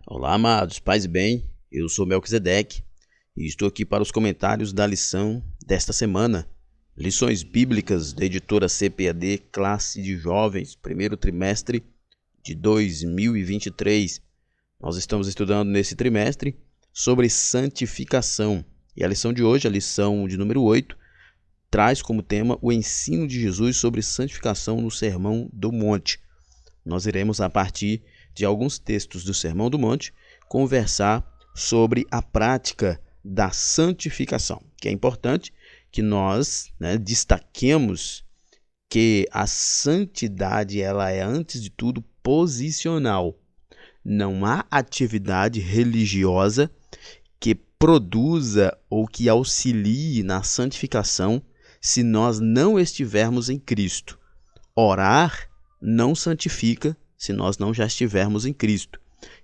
Olá, amados, paz e bem, eu sou Melquisedeque e estou aqui para os comentários da lição desta semana. Lições Bíblicas da editora CPAD, classe de jovens, primeiro trimestre de 2023. Nós estamos estudando nesse trimestre sobre santificação e a lição de hoje, a lição de número 8, traz como tema o ensino de Jesus sobre santificação no Sermão do Monte. Nós iremos, a partir de alguns textos do Sermão do Monte, conversar sobre a prática da santificação, que é importante que nós destaquemos que a santidade ela é, antes de tudo, posicional. Não há atividade religiosa que produza ou que auxilie na santificação se nós não estivermos em Cristo. Orar não santifica se nós não já estivermos em Cristo.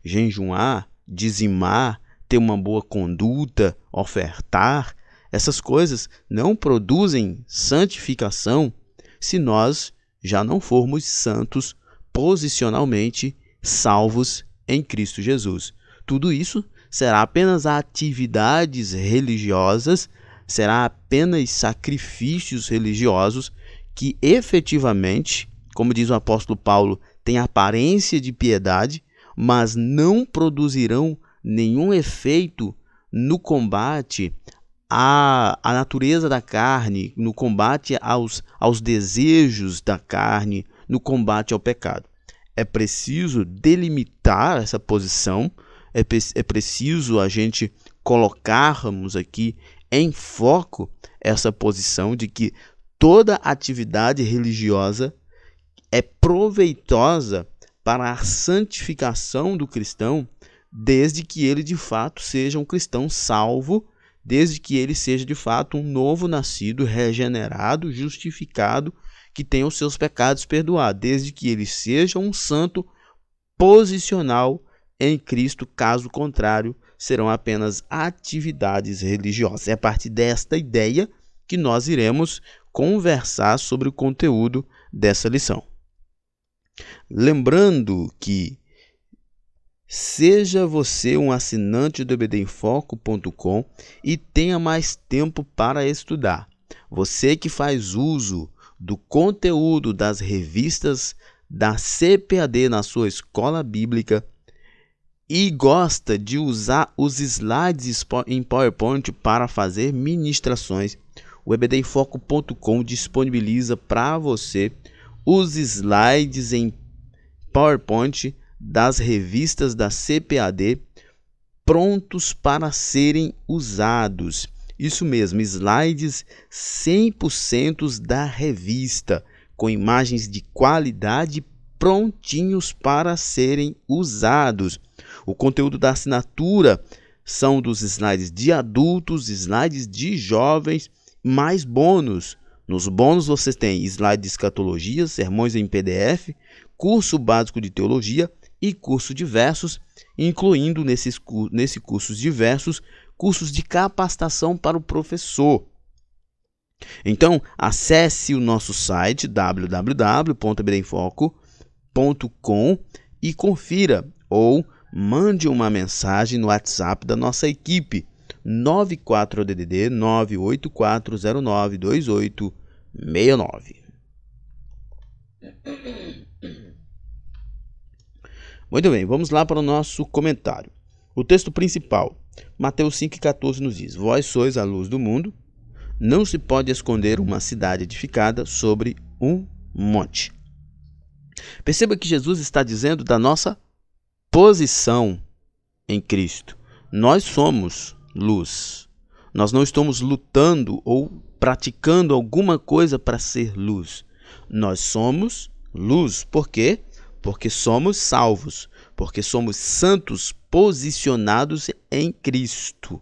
Jejuar, dizimar, ter uma boa conduta, ofertar, essas coisas não produzem santificação se nós já não formos santos posicionalmente salvos em Cristo Jesus. Tudo isso será apenas atividades religiosas, será apenas sacrifícios religiosos que efetivamente, como diz o apóstolo Paulo, tem aparência de piedade, mas não produzirão nenhum efeito no combate à natureza da carne, no combate aos desejos da carne, no combate ao pecado. É preciso delimitar essa posição, é preciso a gente colocarmos aqui em foco essa posição de que toda atividade religiosa é proveitosa para a santificação do cristão, desde que ele de fato seja um cristão salvo, desde que ele seja de fato um novo nascido, regenerado, justificado, que tenha os seus pecados perdoados, desde que ele seja um santo posicional em Cristo. Caso contrário, serão apenas atividades religiosas. É a partir desta ideia que nós iremos conversar sobre o conteúdo dessa lição. Lembrando que seja você um assinante do ebdenfoco.com e tenha mais tempo para estudar. Você que faz uso do conteúdo das revistas da CPAD na sua escola bíblica e gosta de usar os slides em PowerPoint para fazer ministrações, o ebdenfoco.com disponibiliza para você os slides em PowerPoint das revistas da CPAD prontos para serem usados. Isso mesmo, slides 100% da revista, com imagens de qualidade prontinhos para serem usados. O conteúdo da assinatura são dos slides de adultos, slides de jovens, mais bônus. Nos bônus você tem slide de escatologia, sermões em PDF, curso básico de teologia e curso de versos, incluindo nesse cursos diversos, cursos de capacitação para o professor. Então, acesse o nosso site www.ebdenfoco.com e confira, ou mande uma mensagem no WhatsApp da nossa equipe, 94DDD 984092869. Muito bem, vamos lá para o nosso comentário. O texto principal, Mateus 5,14 nos diz: Vós sois a luz do mundo, não se pode esconder uma cidade edificada sobre um monte. Perceba que Jesus está dizendo da nossa posição em Cristo. Nós somos luz. Nós não estamos lutando ou praticando alguma coisa para ser luz. Nós somos luz. Por quê? Porque somos salvos, porque somos santos posicionados em Cristo.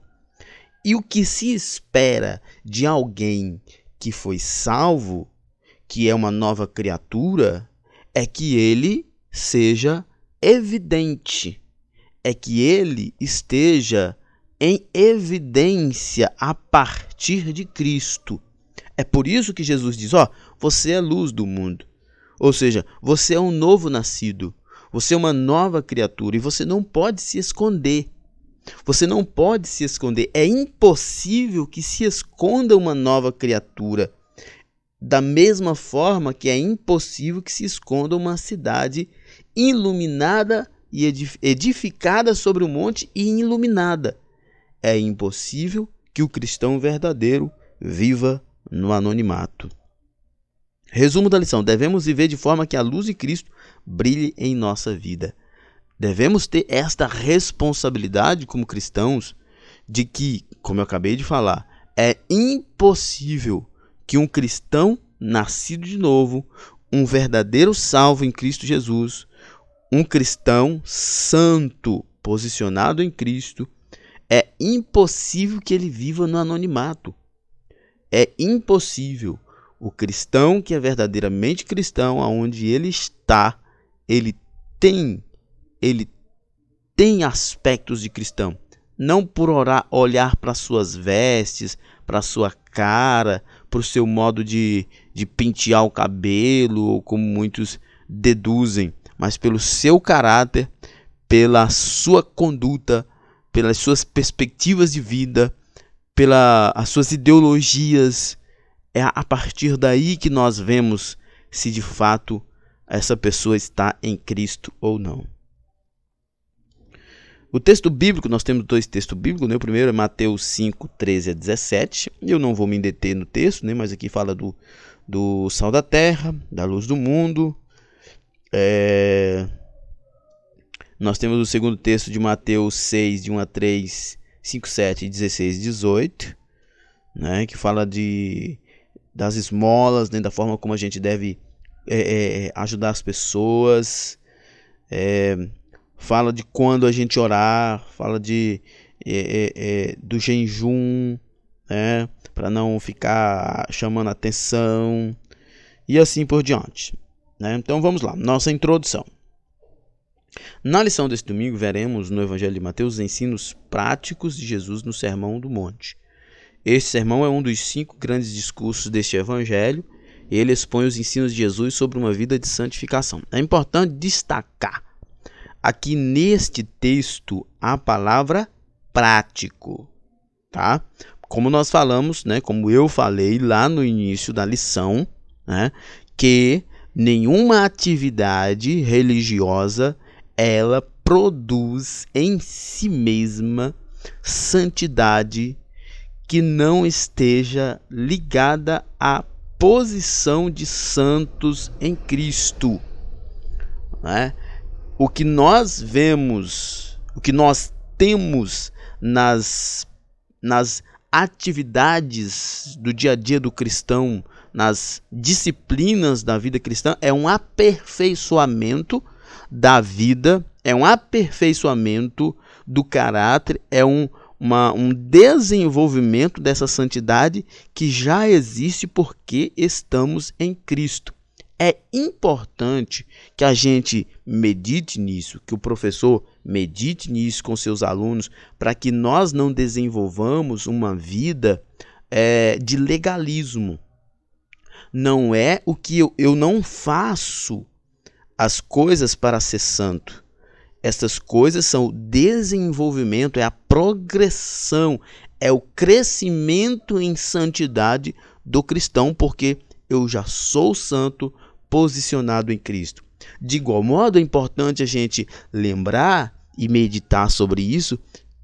E o que se espera de alguém que foi salvo, que é uma nova criatura, é que ele seja evidente, é que ele esteja em evidência a partir de Cristo. É por isso que Jesus diz, você é a luz do mundo. Ou seja, você é um novo nascido. Você é uma nova criatura e você não pode se esconder. Você não pode se esconder. É impossível que se esconda uma nova criatura. Da mesma forma que é impossível que se esconda uma cidade iluminada e edificada sobre um monte e iluminada. É impossível que o cristão verdadeiro viva no anonimato. Resumo da lição: devemos viver de forma que a luz de Cristo brilhe em nossa vida. Devemos ter esta responsabilidade como cristãos de que, como eu acabei de falar, é impossível que um cristão nascido de novo, um verdadeiro salvo em Cristo Jesus, um cristão santo, posicionado em Cristo, é impossível que ele viva no anonimato. É impossível. O cristão que é verdadeiramente cristão, aonde ele está, ele tem aspectos de cristão. Não por olhar para suas vestes, para sua cara, para o seu modo de pentear o cabelo, ou como muitos deduzem, mas pelo seu caráter, pela sua conduta, pelas suas perspectivas de vida, pelas suas ideologias. É a partir daí que nós vemos se de fato essa pessoa está em Cristo ou não. O texto bíblico, nós temos dois textos bíblicos, né? O primeiro é Mateus 5, 13 a 17. Eu não vou me deter no texto, né? Mas aqui fala do sal da terra, da luz do mundo. Nós temos o segundo texto de Mateus 6, de 1 a 3, 5, 7, 16 e 18, né? Que fala das esmolas, né? Da forma como a gente deve ajudar as pessoas. Fala de quando a gente orar, fala do jejum, né, para não ficar chamando atenção e assim por diante, né? Então vamos lá, nossa introdução. Na lição desse domingo veremos no Evangelho de Mateus os ensinos práticos de Jesus no Sermão do Monte. Este sermão é um dos 5 grandes discursos deste Evangelho. Ele expõe os ensinos de Jesus sobre uma vida de santificação. É importante destacar aqui neste texto a palavra prático, tá? Como nós falamos, né, como eu falei lá no início da lição, né, que nenhuma atividade religiosa ela produz em si mesma santidade que não esteja ligada à posição de santos em Cristo, né? O que nós vemos, o que nós temos nas atividades do dia a dia do cristão, nas disciplinas da vida cristã, é um aperfeiçoamento da vida, é um aperfeiçoamento do caráter, é um desenvolvimento dessa santidade que já existe porque estamos em Cristo. É importante que a gente medite nisso, que o professor medite nisso com seus alunos, para que nós não desenvolvamos uma vida de legalismo. Não é o que eu não faço as coisas para ser santo. Essas coisas são o desenvolvimento, é a progressão, é o crescimento em santidade do cristão, porque eu já sou santo, posicionado em Cristo. De igual modo, é importante a gente lembrar e meditar sobre isso.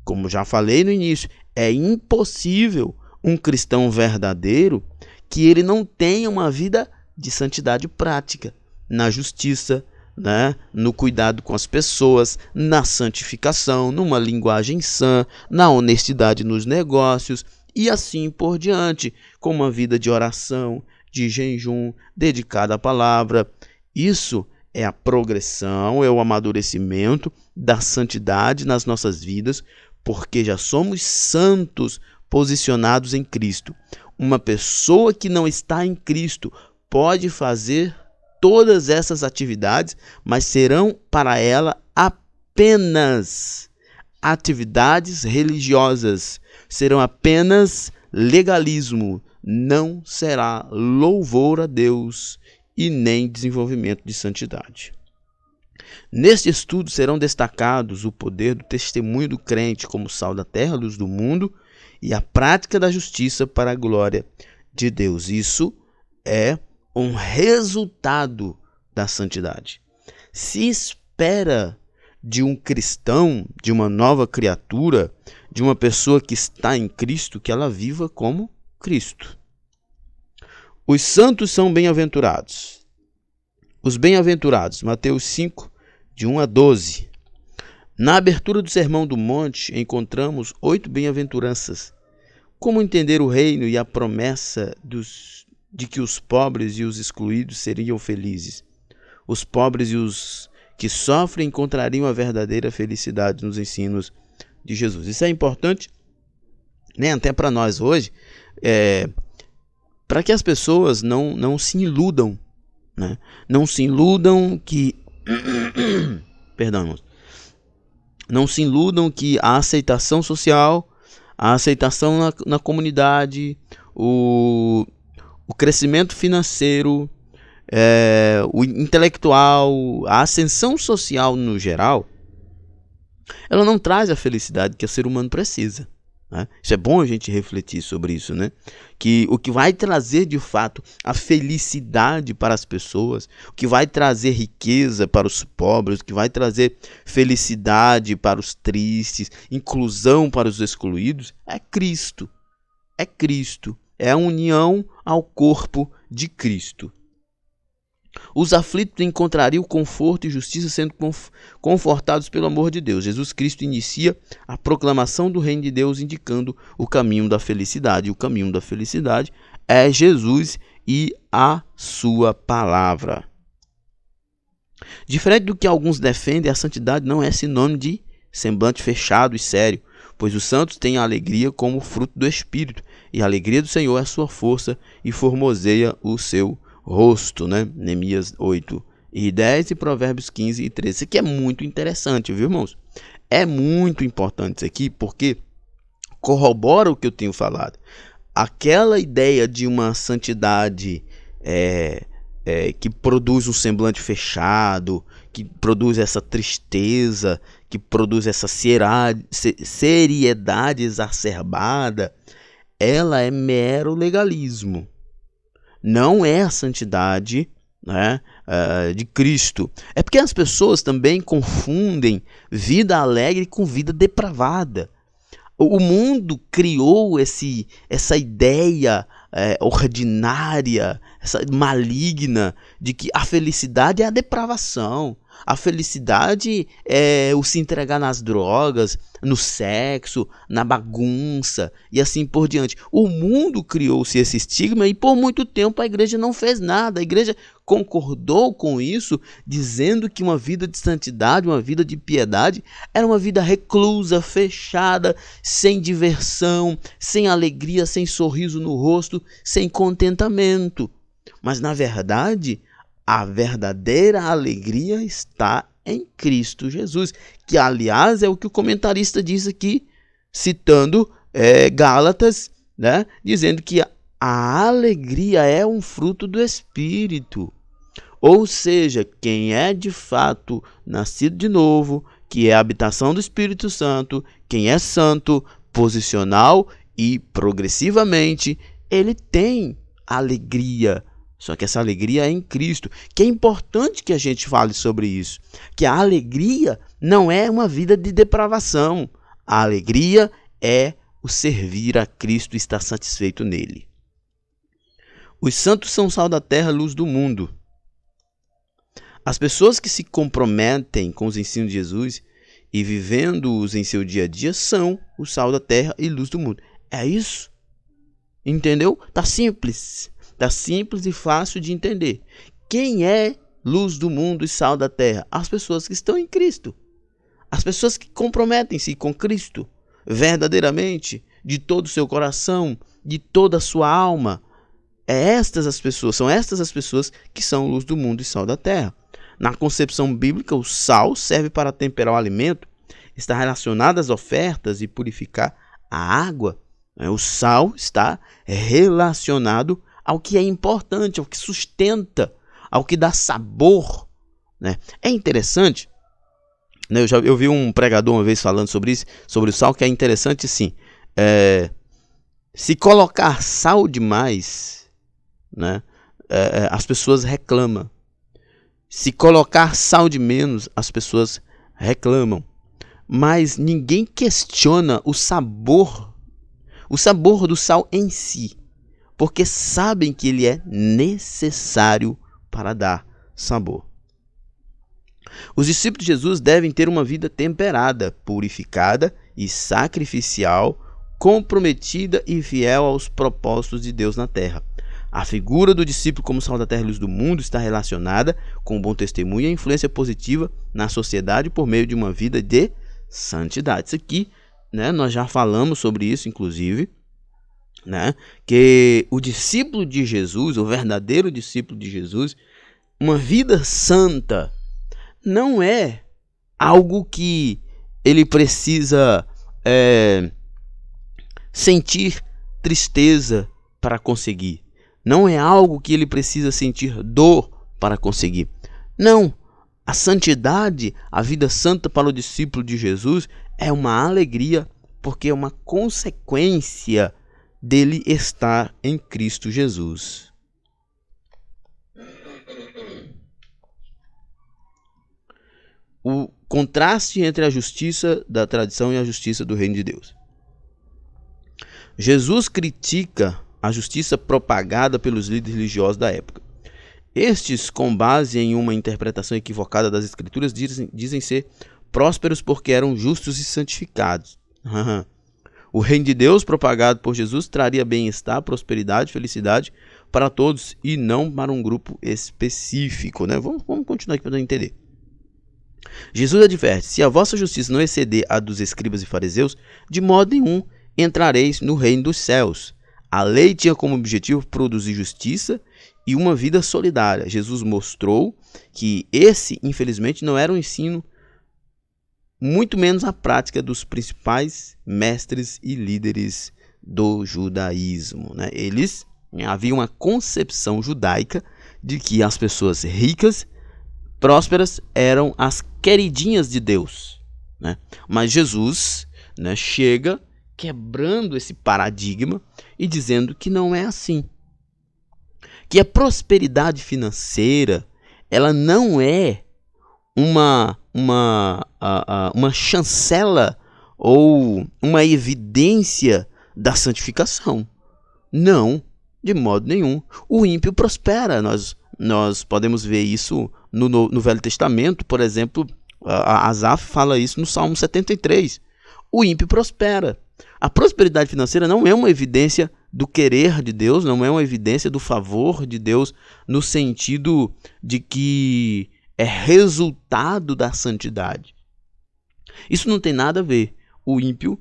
Como já falei no início, é impossível um cristão verdadeiro que ele não tenha uma vida de santidade prática, na justiça, né? No cuidado com as pessoas, na santificação, numa linguagem sã, na honestidade nos negócios e assim por diante, com uma vida de oração, de jejum, dedicada à palavra. Isso é a progressão, é o amadurecimento da santidade nas nossas vidas, porque já somos santos posicionados em Cristo. Uma pessoa que não está em Cristo pode fazer todas essas atividades, mas serão para ela apenas atividades religiosas, serão apenas legalismo, não será louvor a Deus e nem desenvolvimento de santidade. Neste estudo serão destacados o poder do testemunho do crente como sal da terra, luz do mundo, e a prática da justiça para a glória de Deus. Isso é um resultado da santidade. Se espera de um cristão, de uma nova criatura, de uma pessoa que está em Cristo, que ela viva como Cristo. Os santos são bem-aventurados. Os bem-aventurados, Mateus 5, de 1 a 12. Na abertura do Sermão do Monte, encontramos 8 bem-aventuranças. Como entender o reino e a promessa de que os pobres e os excluídos seriam felizes? Os pobres e os que sofrem encontrariam a verdadeira felicidade nos ensinos de Jesus. Isso é importante, né? Até para nós hoje, para que as pessoas não se iludam, né? Não se iludam que perdão, irmãos. Não se iludam que a aceitação social, a aceitação na comunidade, o crescimento financeiro, o intelectual, a ascensão social no geral, ela não traz a felicidade que o ser humano precisa, né? Isso é bom a gente refletir sobre isso, né? Que o que vai trazer de fato a felicidade para as pessoas, o que vai trazer riqueza para os pobres, o que vai trazer felicidade para os tristes, inclusão para os excluídos, é Cristo. É Cristo. É a união ao corpo de Cristo. Os aflitos encontrariam conforto e justiça sendo confortados pelo amor de Deus. Jesus Cristo inicia a proclamação do reino de Deus, indicando o caminho da felicidade. O caminho da felicidade é Jesus e a sua palavra. Diferente do que alguns defendem, a santidade não é sinônimo de semblante fechado e sério, pois os santos têm a alegria como fruto do Espírito, e a alegria do Senhor é a sua força e formoseia o seu rosto, né? Neemias 8 e 10 e Provérbios 15 e 13. Isso aqui é muito interessante, viu, irmãos? É muito importante isso aqui, porque corrobora o que eu tenho falado. Aquela ideia de uma santidade que produz um semblante fechado, que produz essa tristeza, que produz essa seriedade exacerbada, ela é mero legalismo. Não é a santidade, né, de Cristo. É porque as pessoas também confundem vida alegre com vida depravada. O mundo criou essa ideia ordinária, essa maligna, de que a felicidade é a depravação. A felicidade é o se entregar nas drogas, no sexo, na bagunça e assim por diante. O mundo criou-se esse estigma e por muito tempo a igreja não fez nada. A igreja concordou com isso, dizendo que uma vida de santidade, uma vida de piedade, era uma vida reclusa, fechada, sem diversão, sem alegria, sem sorriso no rosto, sem contentamento. Mas na verdade, a verdadeira alegria está em Cristo Jesus, que aliás é o que o comentarista diz aqui, citando Gálatas, né, dizendo que a alegria é um fruto do Espírito. Ou seja, quem é de fato nascido de novo, que é a habitação do Espírito Santo, quem é santo, posicional e progressivamente, ele tem alegria. Só que essa alegria é em Cristo, que é importante que a gente fale sobre isso, que a alegria não é uma vida de depravação. A alegria é o servir a Cristo e estar satisfeito nele. Os santos são sal da terra, luz do mundo. As pessoas que se comprometem com os ensinos de Jesus e vivendo-os em seu dia a dia são o sal da terra e luz do mundo. É isso? Entendeu? Tá simples. Tá simples e fácil de entender. Quem é luz do mundo e sal da terra? As pessoas que estão em Cristo. As pessoas que comprometem-se com Cristo verdadeiramente, de todo o seu coração, de toda a sua alma. São estas as pessoas que são luz do mundo e sal da terra. Na concepção bíblica, o sal serve para temperar o alimento, está relacionado às ofertas e purificar a água. O sal está relacionado ao que é importante, ao que sustenta, ao que dá sabor, né? É interessante, né? Eu vi um pregador uma vez falando sobre isso, sobre o sal, que é interessante, sim. Se colocar sal demais, né, as pessoas reclamam. Se colocar sal de menos, as pessoas reclamam. Mas ninguém questiona o sabor do sal em si, porque sabem que ele é necessário para dar sabor. Os discípulos de Jesus devem ter uma vida temperada, purificada e sacrificial, comprometida e fiel aos propósitos de Deus na terra. A figura do discípulo como sal da terra e luz do mundo está relacionada com o bom testemunho e a influência positiva na sociedade por meio de uma vida de santidade. Isso aqui, né, nós já falamos sobre isso, inclusive, né, que o discípulo de Jesus, o verdadeiro discípulo de Jesus, uma vida santa, não é algo que ele precisa sentir tristeza para conseguir. Não é algo que ele precisa sentir dor para conseguir. Não. A santidade, a vida santa para o discípulo de Jesus é uma alegria, porque é uma consequência dele estar em Cristo Jesus. O contraste entre a justiça da tradição e a justiça do reino de Deus. Jesus critica a justiça propagada pelos líderes religiosos da época. Estes, com base em uma interpretação equivocada das Escrituras, dizem ser prósperos porque eram justos e santificados. O reino de Deus propagado por Jesus traria bem-estar, prosperidade, felicidade para todos e não para um grupo específico, né? Vamos continuar aqui para entender. Jesus adverte: se a vossa justiça não exceder a dos escribas e fariseus, de modo nenhum entrareis no reino dos céus. A lei tinha como objetivo produzir justiça e uma vida solidária. Jesus mostrou que esse, infelizmente, não era um ensino, muito menos a prática dos principais mestres e líderes do judaísmo, né? Havia uma concepção judaica de que as pessoas ricas, prósperas, eram as queridinhas de Deus, né? Mas Jesus, né, chega quebrando esse paradigma e dizendo que não é assim. Que a prosperidade financeira, ela não é uma chancela ou uma evidência da santificação. Não, de modo nenhum. O ímpio prospera. Nós podemos ver isso no Velho Testamento, por exemplo, Asaf fala isso no Salmo 73. O ímpio prospera. A prosperidade financeira não é uma evidência do querer de Deus, não é uma evidência do favor de Deus, no sentido de que é resultado da santidade. Isso não tem nada a ver. O ímpio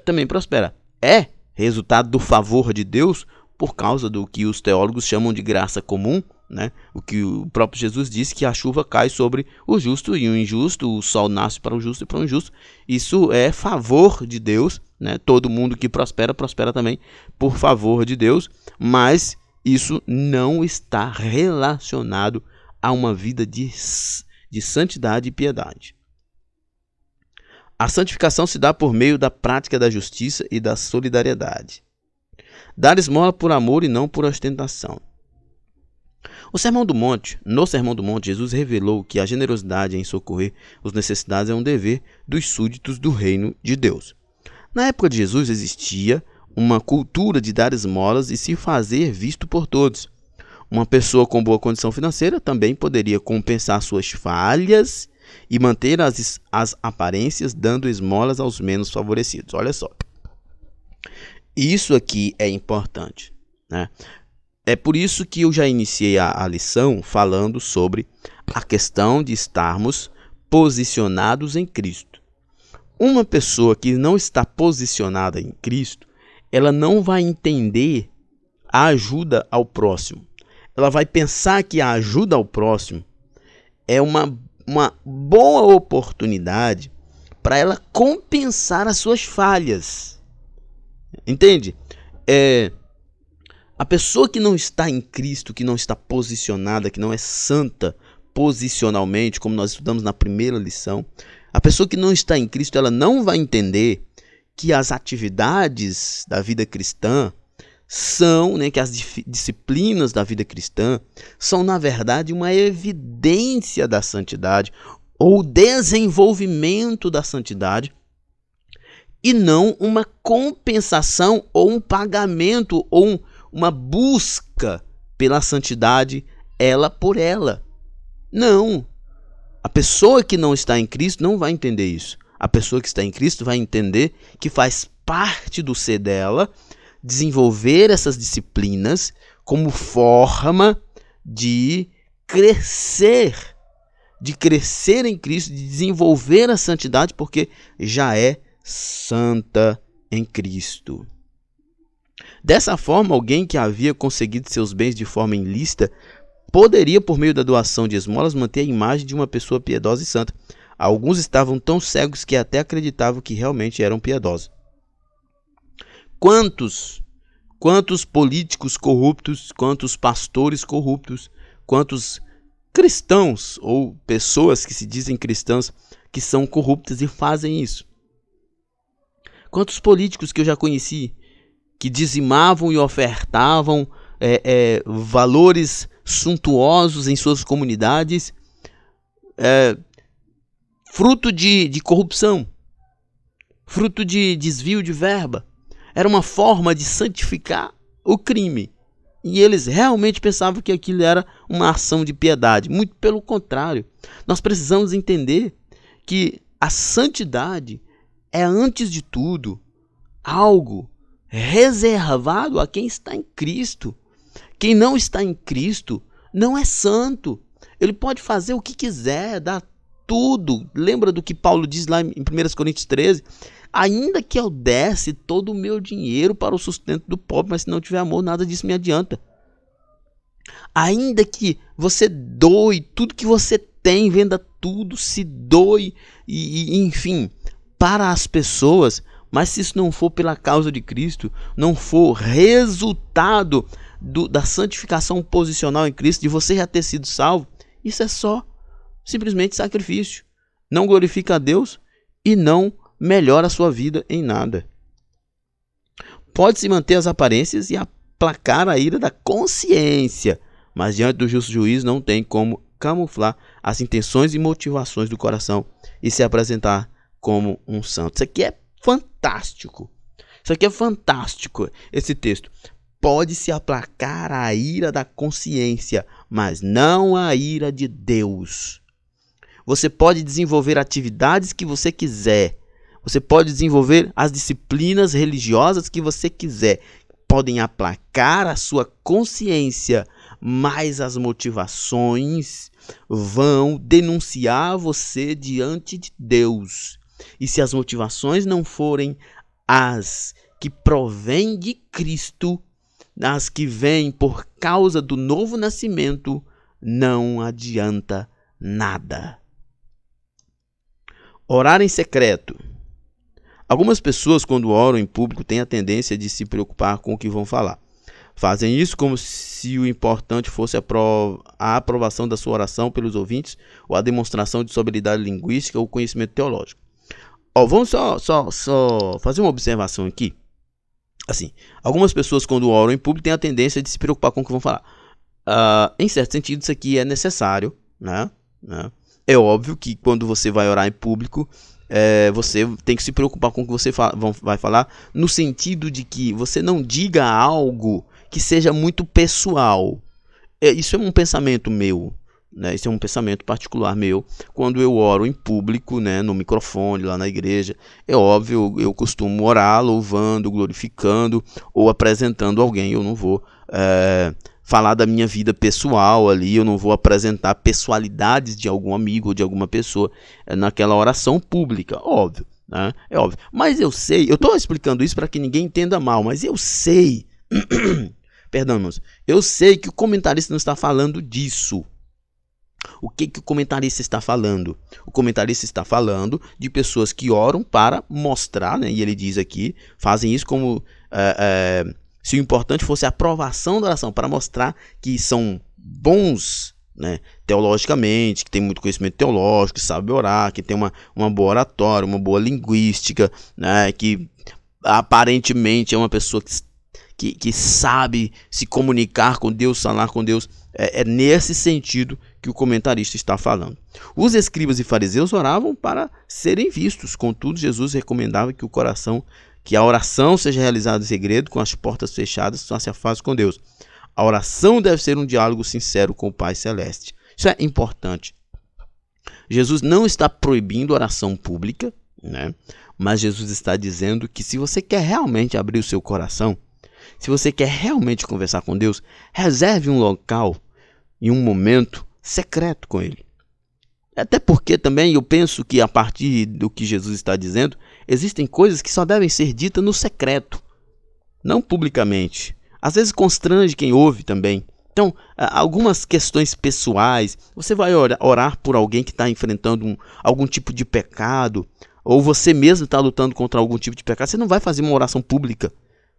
também prospera. É resultado do favor de Deus por causa do que os teólogos chamam de graça comum, né? O que o próprio Jesus disse, que a chuva cai sobre o justo e o injusto, o sol nasce para o justo e para o injusto. Isso é favor de Deus, né? Todo mundo que prospera, prospera também por favor de Deus, mas isso não está relacionado a uma vida de santidade e piedade. A santificação se dá por meio da prática da justiça e da solidariedade. Dar esmola por amor e não por ostentação. No Sermão do Monte, Jesus revelou que a generosidade em socorrer os necessitados é um dever dos súditos do reino de Deus. Na época de Jesus existia uma cultura de dar esmolas e se fazer visto por todos. Uma pessoa com boa condição financeira também poderia compensar suas falhas e manter as aparências dando esmolas aos menos favorecidos. Olha só. Isso aqui é importante, né? É por isso que eu já iniciei a lição falando sobre a questão de estarmos posicionados em Cristo. Uma pessoa que não está posicionada em Cristo, ela não vai entender a ajuda ao próximo. Ela vai pensar que a ajuda ao próximo é uma boa oportunidade para ela compensar as suas falhas. Entende? A pessoa que não está em Cristo, que não está posicionada, que não é santa posicionalmente, como nós estudamos na primeira lição, a pessoa que não está em Cristo, ela não vai entender que as atividades da vida cristã são, que as disciplinas da vida cristã são, na verdade, uma evidência da santidade ou desenvolvimento da santidade e não uma compensação ou um pagamento ou uma busca pela santidade ela por ela. Não. A pessoa que não está em Cristo não vai entender isso. A pessoa que está em Cristo vai entender que faz parte do ser dela desenvolver essas disciplinas como forma de crescer em Cristo, de desenvolver a santidade, porque já é santa em Cristo. Dessa forma, alguém que havia conseguido seus bens de forma ilícita poderia, por meio da doação de esmolas, manter a imagem de uma pessoa piedosa e santa. Alguns estavam tão cegos que até acreditavam que realmente eram piedosos. Quantos políticos corruptos, quantos pastores corruptos, quantos cristãos ou pessoas que se dizem cristãs que são corruptas e fazem isso? Quantos políticos que eu já conheci que dizimavam e ofertavam valores suntuosos em suas comunidades, fruto de corrupção, fruto de desvio de verba. Era uma forma de santificar o crime. E eles realmente pensavam que aquilo era uma ação de piedade. Muito pelo contrário. Nós precisamos entender que a santidade é, antes de tudo, algo reservado a quem está em Cristo. Quem não está em Cristo não é santo. Ele pode fazer o que quiser, dar tudo. Lembra do que Paulo diz lá em 1 Coríntios 13? Ainda que eu desse todo o meu dinheiro para o sustento do pobre, mas se não tiver amor, nada disso me adianta. Ainda que você doe tudo que você tem, venda tudo, se doe, enfim, para as pessoas, mas se isso não for pela causa de Cristo, não for resultado da santificação posicional em Cristo, de você já ter sido salvo, isso é só simplesmente sacrifício. Não glorifica a Deus e não melhora a sua vida em nada. Pode-se manter as aparências e aplacar a ira da consciência, mas diante do justo juízo não tem como camuflar as intenções e motivações do coração e se apresentar como um santo. Isso aqui é fantástico. Isso aqui é fantástico, esse texto. Pode-se aplacar a ira da consciência, mas não a ira de Deus. Você pode desenvolver atividades que você quiser. Você pode desenvolver as disciplinas religiosas que você quiser. Podem aplacar a sua consciência, mas as motivações vão denunciar você diante de Deus. E se as motivações não forem as que provêm de Cristo, as que vêm por causa do novo nascimento, não adianta nada. Orar em secreto. Algumas pessoas, quando oram em público, têm a tendência de se preocupar com o que vão falar. Fazem isso como se o importante fosse a aprovação da sua oração pelos ouvintes, ou a demonstração de sua habilidade linguística ou conhecimento teológico. Vamos só fazer uma observação aqui. Assim, algumas pessoas, quando oram em público, têm a tendência de se preocupar com o que vão falar. Em certo sentido, isso aqui é necessário, né? É óbvio que quando você vai orar em público, você tem que se preocupar com o que você vai falar, no sentido de que você não diga algo que seja muito pessoal. Isso é um pensamento meu, né? Isso é um pensamento particular meu. Quando eu oro em público, né, no microfone, lá na igreja, é óbvio, eu costumo orar louvando, glorificando ou apresentando alguém. Eu não vou falar da minha vida pessoal ali, eu não vou apresentar pessoalidades de algum amigo ou de alguma pessoa naquela oração pública, óbvio, né? É óbvio. Mas eu sei, eu estou explicando isso para que ninguém entenda mal, mas eu sei, perdão, irmãos, eu sei que o comentarista não está falando disso. O que o comentarista está falando? O comentarista está falando de pessoas que oram para mostrar, né? E ele diz aqui, fazem isso como se o importante fosse a aprovação da oração, para mostrar que são bons né, teologicamente, que tem muito conhecimento teológico, que sabe orar, que tem uma boa oratória, uma boa linguística, né, que aparentemente é uma pessoa que sabe se comunicar com Deus, falar com Deus. É nesse sentido que o comentarista está falando. Os escribas e fariseus oravam para serem vistos, contudo Jesus recomendava que a oração seja realizada em segredo, com as portas fechadas, face a face com Deus. A oração deve ser um diálogo sincero com o Pai Celeste. Isso é importante. Jesus não está proibindo oração pública, né? Mas Jesus está dizendo que se você quer realmente abrir o seu coração, se você quer realmente conversar com Deus, reserve um local e um momento secreto com Ele. Até porque também eu penso que a partir do que Jesus está dizendo, existem coisas que só devem ser ditas no secreto, não publicamente. Às vezes constrange quem ouve também. Então, algumas questões pessoais, você vai orar por alguém que está enfrentando algum tipo de pecado, ou você mesmo está lutando contra algum tipo de pecado, você não vai fazer uma oração pública.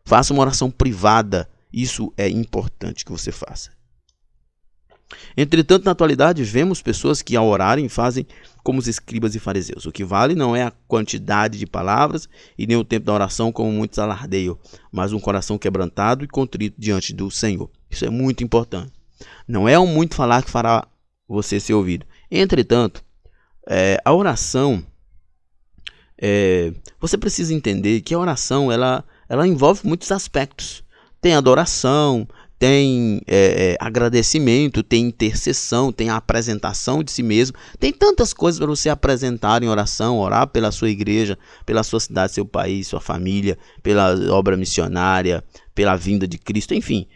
Faça uma oração privada. Isso é importante que você faça. Entretanto, na atualidade, vemos pessoas que ao orarem fazem como os escribas e fariseus. O que vale não é a quantidade de palavras e nem o tempo da oração, como muitos alardeiam, mas um coração quebrantado e contrito diante do Senhor. Isso é muito importante. Não é o muito falar que fará você ser ouvido. Entretanto, a oração, você precisa entender que a oração ela envolve muitos aspectos. Tem adoração, tem agradecimento, tem intercessão, tem a apresentação de si mesmo. Tem tantas coisas para você apresentar em oração, orar pela sua igreja, pela sua cidade, seu país, sua família, pela obra missionária, pela vinda de Cristo, enfim.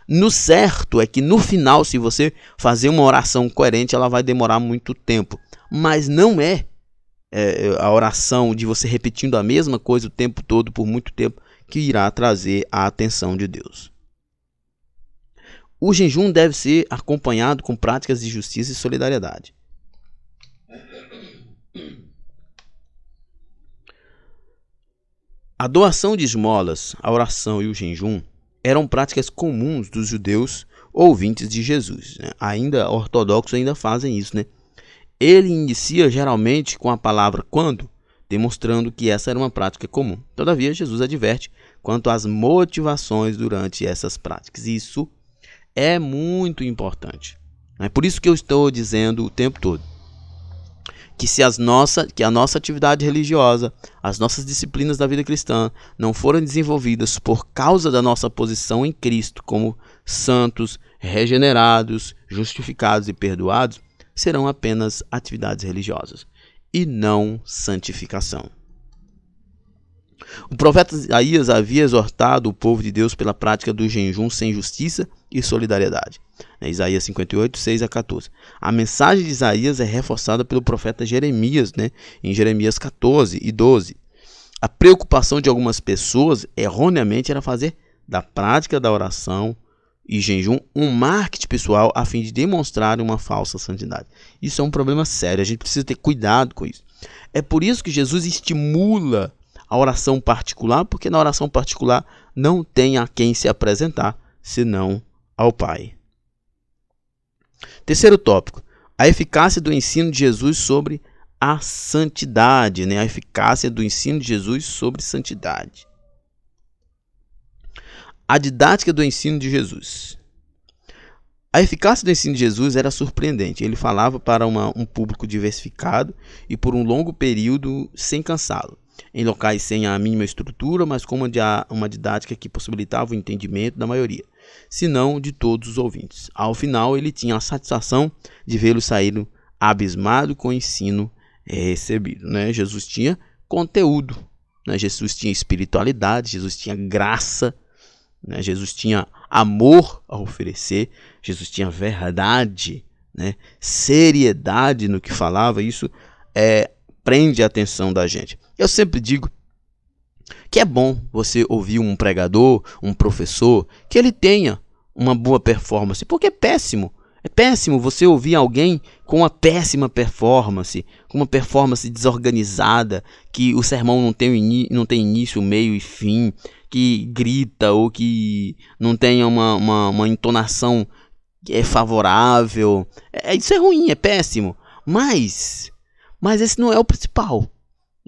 No certo é que no final, se você fazer uma oração coerente, ela vai demorar muito tempo. Mas não é a oração de você repetindo a mesma coisa o tempo todo, por muito tempo, que irá trazer a atenção de Deus. O jejum deve ser acompanhado com práticas de justiça e solidariedade. A doação de esmolas, a oração e o jejum eram práticas comuns dos judeus ouvintes de Jesus, né? Ainda ortodoxos ainda fazem isso, né? Ele inicia geralmente com a palavra quando, demonstrando que essa era uma prática comum. Todavia, Jesus adverte quanto às motivações durante essas práticas. Isso é muito importante. É por isso que eu estou dizendo o tempo todo que a nossa atividade religiosa, as nossas disciplinas da vida cristã não forem desenvolvidas por causa da nossa posição em Cristo como santos, regenerados, justificados e perdoados, serão apenas atividades religiosas e não santificação. O profeta Isaías havia exortado o povo de Deus pela prática do jejum sem justiça e solidariedade. Isaías 58, 6 a 14. A mensagem de Isaías é reforçada pelo profeta Jeremias, em Jeremias 14 e 12. A preocupação de algumas pessoas, erroneamente, era fazer da prática da oração e jejum um marketing pessoal a fim de demonstrar uma falsa santidade. Isso é um problema sério, a gente precisa ter cuidado com isso. É por isso que Jesus estimula a oração particular, porque na oração particular não tem a quem se apresentar, senão ao Pai. Terceiro tópico, a eficácia do ensino de Jesus sobre a santidade, a eficácia do ensino de Jesus sobre santidade. A didática do ensino de Jesus. A eficácia do ensino de Jesus era surpreendente. Ele falava para um público diversificado e por um longo período sem cansá-lo, em locais sem a mínima estrutura, mas com uma didática que possibilitava o entendimento da maioria, se não de todos os ouvintes. Ao final, ele tinha a satisfação de vê-los saírem abismados com o ensino recebido. Jesus tinha conteúdo, Jesus tinha espiritualidade, Jesus tinha graça, Jesus tinha amor a oferecer, Jesus tinha verdade, seriedade no que falava. Isso prende a atenção da gente. Eu sempre digo que é bom você ouvir um pregador, um professor, que ele tenha uma boa performance, porque é péssimo você ouvir alguém com uma péssima performance, com uma performance desorganizada, que o sermão não tem início, meio e fim, que grita ou que não tenha uma entonação é favorável. Isso é ruim, é péssimo. Mas esse não é o principal.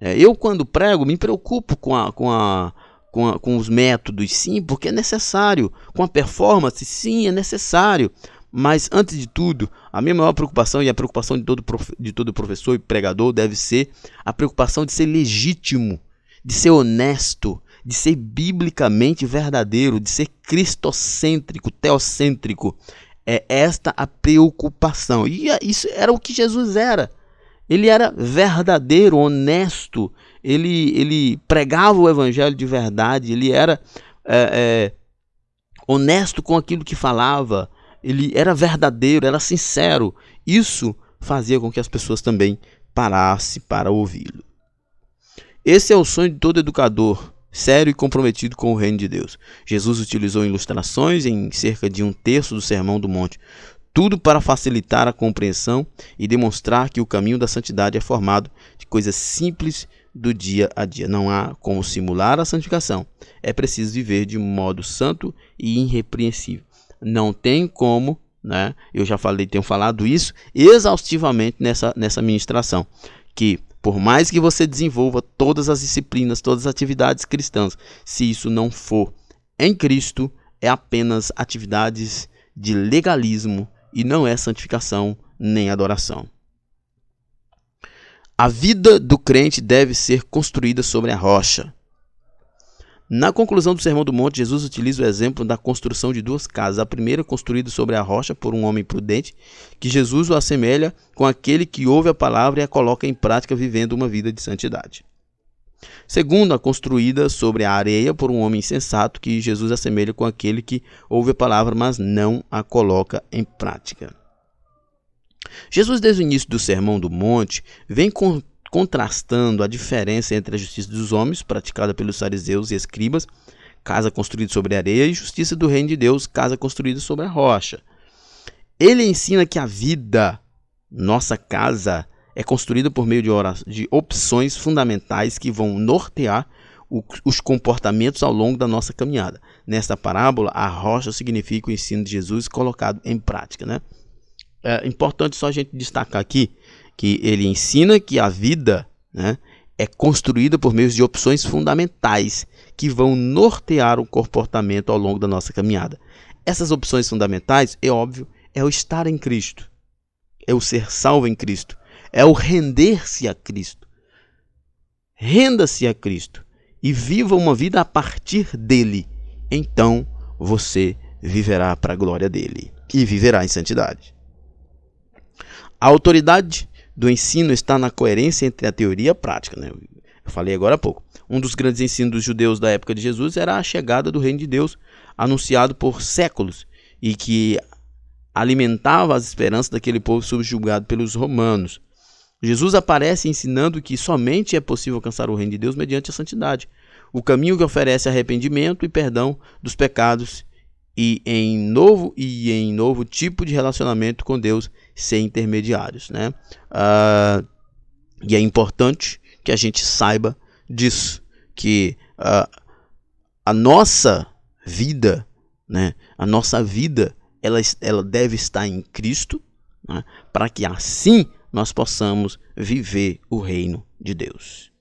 Eu, quando prego, me preocupo com os métodos, sim, porque é necessário. Com a performance, sim, é necessário. Mas, antes de tudo, a minha maior preocupação, e a preocupação de todo professor e pregador, deve ser a preocupação de ser legítimo, de ser honesto, de ser biblicamente verdadeiro, de ser cristocêntrico, teocêntrico. É esta a preocupação. E isso era o que Jesus era. Ele era verdadeiro, honesto. Ele pregava o evangelho de verdade. Ele era honesto com aquilo que falava. Ele era verdadeiro, era sincero. Isso fazia com que as pessoas também parassem para ouvi-lo. Esse é o sonho de todo educador sério e comprometido com o reino de Deus. Jesus utilizou ilustrações em cerca de 1/3 do Sermão do Monte, tudo para facilitar a compreensão e demonstrar que o caminho da santidade é formado de coisas simples do dia a dia. Não há como simular a santificação. É preciso viver de um modo santo e irrepreensível. Não tem como, né? Eu já tenho falado isso exaustivamente nessa ministração, que por mais que você desenvolva todas as disciplinas, todas as atividades cristãs, se isso não for em Cristo, é apenas atividades de legalismo e não é santificação nem adoração. A vida do crente deve ser construída sobre a rocha. Na conclusão do Sermão do Monte, Jesus utiliza o exemplo da construção de 2 casas. A primeira, construída sobre a rocha por um homem prudente, que Jesus o assemelha com aquele que ouve a palavra e a coloca em prática vivendo uma vida de santidade. Segunda, construída sobre a areia por um homem insensato, que Jesus assemelha com aquele que ouve a palavra, mas não a coloca em prática. Jesus, desde o início do Sermão do Monte, vem contrastando a diferença entre a justiça dos homens, praticada pelos fariseus e escribas, casa construída sobre a areia, e justiça do reino de Deus, casa construída sobre a rocha. Ele ensina que a vida, nossa casa, é construída por meio de opções fundamentais que vão nortear os comportamentos ao longo da nossa caminhada. Nesta parábola, a rocha significa o ensino de Jesus colocado em prática, né? É importante só a gente destacar aqui que ele ensina que a vida, né, é construída por meio de opções fundamentais que vão nortear o comportamento ao longo da nossa caminhada. Essas opções fundamentais, é óbvio, é o estar em Cristo, é o ser salvo em Cristo, é o render-se a Cristo. Renda-se a Cristo e viva uma vida a partir dele. Então você viverá para a glória dele e viverá em santidade. A autoridade do ensino está na coerência entre a teoria e a prática, né? Eu falei agora há pouco. Um dos grandes ensinos dos judeus da época de Jesus era a chegada do reino de Deus, anunciado por séculos, e que alimentava as esperanças daquele povo subjugado pelos romanos. Jesus aparece ensinando que somente é possível alcançar o reino de Deus mediante a santidade, o caminho que oferece arrependimento e perdão dos pecados e em novo tipo de relacionamento com Deus sem intermediários, né? E é importante que a gente saiba disso, que a nossa vida, né? A nossa vida ela deve estar em Cristo, né? Para que assim nós possamos viver o reino de Deus.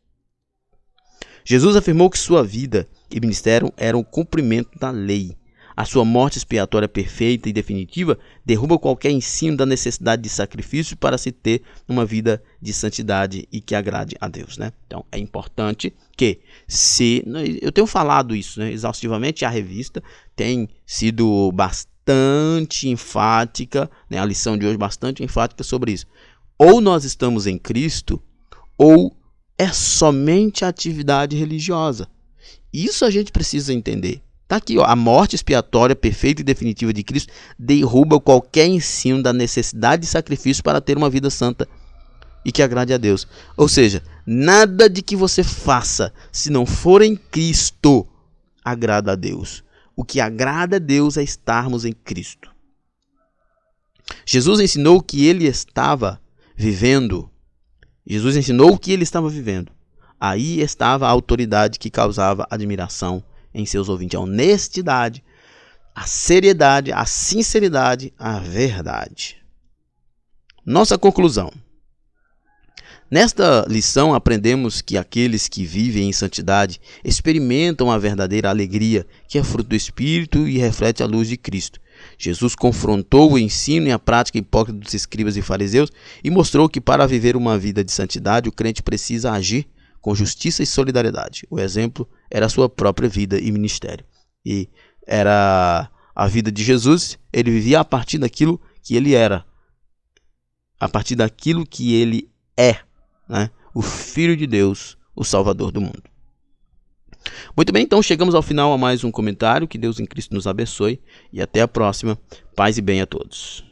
Jesus afirmou que sua vida e ministério eram o cumprimento da lei. A sua morte expiatória perfeita e definitiva derruba qualquer ensino da necessidade de sacrifício para se ter uma vida de santidade e que agrade a Deus, né? Então, é importante que, eu tenho falado isso, né, exaustivamente, a revista tem sido bastante enfática, né, a lição de hoje bastante enfática sobre isso. Ou nós estamos em Cristo, ou é somente a atividade religiosa. Isso a gente precisa entender. Está aqui, ó, a morte expiatória perfeita e definitiva de Cristo derruba qualquer ensino da necessidade de sacrifício para ter uma vida santa e que agrade a Deus. Ou seja, nada de que você faça, se não for em Cristo, agrada a Deus. O que agrada a Deus é estarmos em Cristo. Jesus ensinou que ele estava vivendo. Jesus ensinou o que ele estava vivendo. Aí estava a autoridade que causava admiração em seus ouvintes, a honestidade a seriedade, a sinceridade, a verdade. Nossa conclusão. Nesta lição aprendemos que aqueles que vivem em santidade experimentam a verdadeira alegria, que é fruto do Espírito e reflete a luz de Cristo. Jesus confrontou o ensino e a prática hipócrita dos escribas e fariseus e mostrou que para viver uma vida de santidade o crente precisa agir com justiça e solidariedade. O exemplo era a sua própria vida e ministério. E era a vida de Jesus, ele vivia a partir daquilo que ele era, a partir daquilo que ele é, né? O Filho de Deus, o Salvador do mundo. Muito bem, então chegamos ao final a mais um comentário. Que Deus em Cristo nos abençoe e até a próxima. Paz e bem a todos.